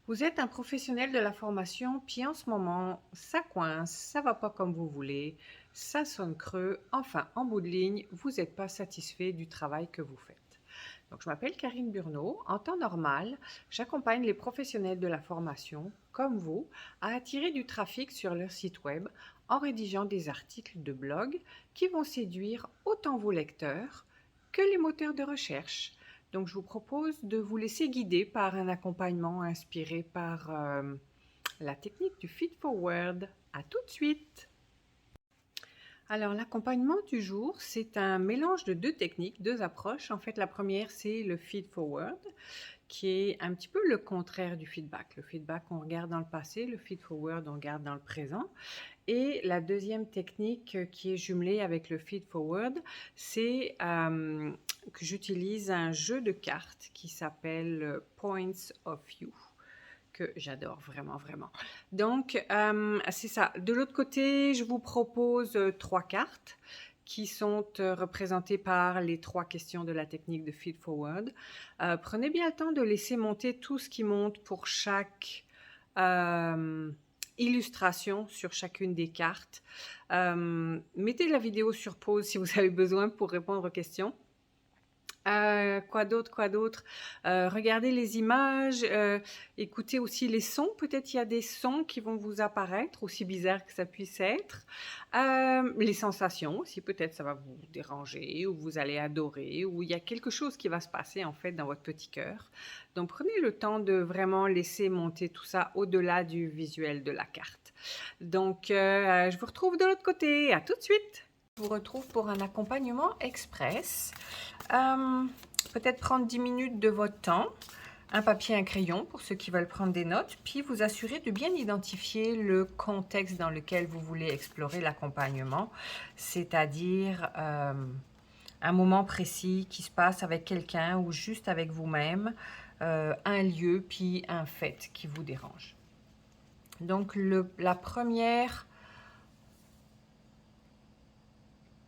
Vous êtes un professionnel de la formation, puis en ce moment, ça coince, ça va pas comme vous voulez, ça sonne creux, enfin, en bout de ligne, vous n'êtes pas satisfait du travail que vous faites. Donc, je m'appelle Karine Burneau. En temps normal, j'accompagne les professionnels de la formation, comme vous, à attirer du trafic sur leur site web en rédigeant des articles de blog qui vont séduire autant vos lecteurs que les moteurs de recherche. Donc, je vous propose de vous laisser guider par un accompagnement inspiré par la technique du feed forward. À tout de suite! Alors, l'accompagnement du jour, c'est un mélange de deux techniques, deux approches. En fait, la première, c'est le feed forward, qui est un petit peu le contraire du feedback. Le feedback, on regarde dans le passé, le feed forward, on regarde dans le présent. Et la deuxième technique qui est jumelée avec le feed forward, c'est que j'utilise un jeu de cartes qui s'appelle Points of View, que j'adore vraiment, vraiment. Donc, c'est ça. De l'autre côté, je vous propose 3 cartes qui sont représentées par les 3 questions de la technique de feed forward. Prenez bien le temps de laisser monter tout ce qui monte pour chaque illustration sur chacune des cartes. Mettez la vidéo sur pause si vous avez besoin pour répondre aux questions. Quoi d'autre? Regardez les images, écoutez aussi les sons. Peut-être il y a des sons qui vont vous apparaître, aussi bizarre que ça puisse être. Les sensations aussi, peut-être ça va vous déranger ou vous allez adorer ou il y a quelque chose qui va se passer en fait dans votre petit cœur. Donc prenez le temps de vraiment laisser monter tout ça au-delà du visuel de la carte. Donc je vous retrouve de l'autre côté. À tout de suite! Je vous retrouve pour un accompagnement express. Peut-être prendre 10 minutes de votre temps, un papier, un crayon pour ceux qui veulent prendre des notes, puis vous assurer de bien identifier le contexte dans lequel vous voulez explorer l'accompagnement, c'est-à-dire un moment précis qui se passe avec quelqu'un ou juste avec vous-même, un lieu, puis un fait qui vous dérange. Donc la première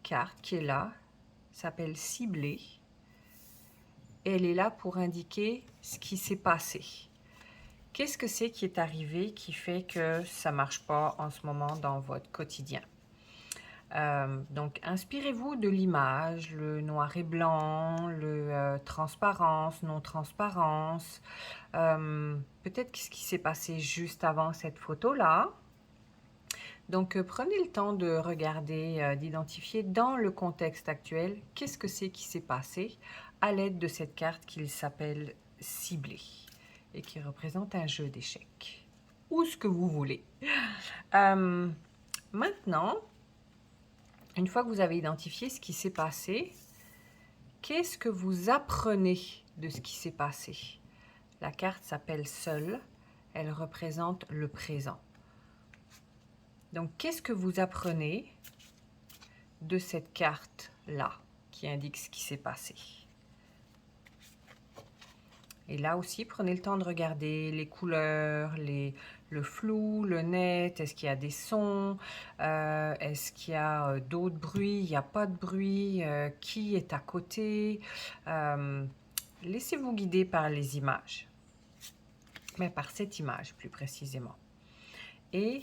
carte qui est là s'appelle cibler. Elle est là pour indiquer ce qui s'est passé. Qu'est-ce que c'est qui est arrivé qui fait que ça ne marche pas en ce moment dans votre quotidien? Donc, inspirez-vous de l'image, le noir et blanc, le transparence, non-transparence. Peut-être ce qui s'est passé juste avant cette photo-là. Donc, prenez le temps de regarder, d'identifier dans le contexte actuel qu'est-ce que c'est qui s'est passé à l'aide de cette carte qu'il s'appelle cibler et qui représente un jeu d'échecs ou ce que vous voulez. Maintenant, une fois que vous avez identifié ce qui s'est passé, qu'est-ce que vous apprenez de ce qui s'est passé? La carte s'appelle Seul, elle représente le présent. Donc, qu'est-ce que vous apprenez de cette carte-là qui indique ce qui s'est passé? Et là aussi, prenez le temps de regarder les couleurs, le flou, le net, est-ce qu'il y a des sons, est-ce qu'il y a d'autres bruits, il n'y a pas de bruit, qui est à côté. Laissez-vous guider par les images, mais par cette image plus précisément. Et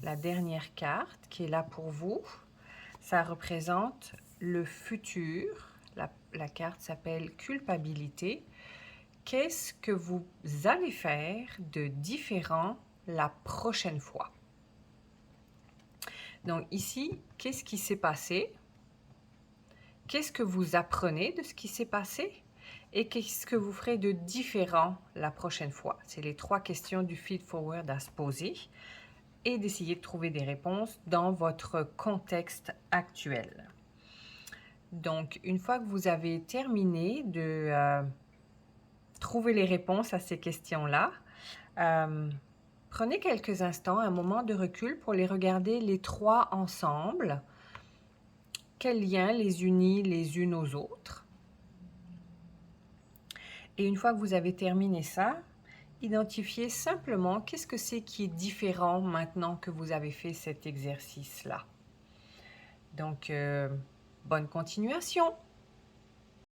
la dernière carte qui est là pour vous, ça représente le futur. La carte s'appelle culpabilité. Qu'est-ce que vous allez faire de différent la prochaine fois? Donc ici, qu'est-ce qui s'est passé? Qu'est-ce que vous apprenez de ce qui s'est passé? Et qu'est-ce que vous ferez de différent la prochaine fois? C'est les 3 questions du feed forward à se poser et d'essayer de trouver des réponses dans votre contexte actuel. Donc, une fois que vous avez terminé de trouver les réponses à ces questions-là, prenez quelques instants, un moment de recul pour les regarder les 3 ensemble. Quels liens les unit les unes aux autres? Et une fois que vous avez terminé ça, identifiez simplement qu'est-ce que c'est qui est différent maintenant que vous avez fait cet exercice-là. Donc, bonne continuation!